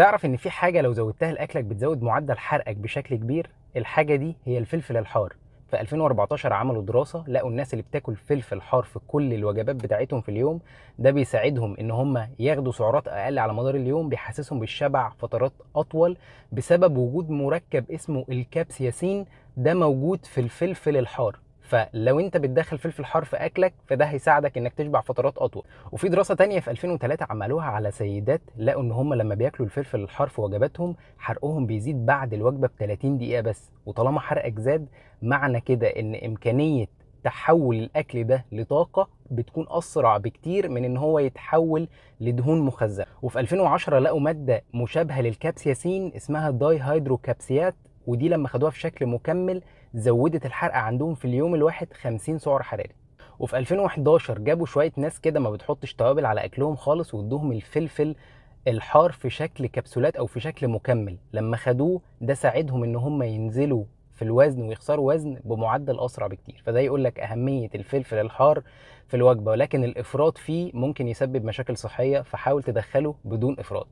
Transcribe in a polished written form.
تعرف ان في حاجة لو زودتها لأكلك بتزود معدل حرقك بشكل كبير؟ الحاجة دي هي الفلفل الحار. في 2014 عملوا دراسة لقوا الناس اللي بتاكل فلفل حار في كل الوجبات بتاعتهم في اليوم، ده بيساعدهم ان هم ياخدوا سعرات اقل على مدار اليوم، بيحسسهم بالشبع فترات اطول بسبب وجود مركب اسمه الكابسياسين، ده موجود في الفلفل الحار. فلو انت بتدخل فلفل حار في اكلك فده هيساعدك انك تشبع فترات اطول. وفي دراسة تانية في 2003 عملوها على سيدات، لقوا ان هم لما بياكلوا الفلفل الحار في وجباتهم حرقهم بيزيد بعد الوجبة ب 30 دقيقة بس. وطالما حرقك زاد معنى كده ان امكانية تحول الاكل ده لطاقة بتكون اسرع بكتير من ان هو يتحول لدهون مخزنة. وفي 2010 لقوا مادة مشابهة للكابسياسين اسمها داي هيدروكابسيات، ودي لما خدوها في شكل مكمل زودت الحرق عندهم في اليوم الواحد 50 سعر حراري. وفي 2011 جابوا شوية ناس كده ما بتحطش توابل على اكلهم خالص وادوهم الفلفل الحار في شكل كبسولات او في شكل مكمل، لما خدوه ده ساعدهم ان هم ينزلوا في الوزن ويخسروا وزن بمعدل اسرع بكتير. فده يقول لك اهمية الفلفل الحار في الوجبة، ولكن الافراط فيه ممكن يسبب مشاكل صحية، فحاول تدخله بدون افراط.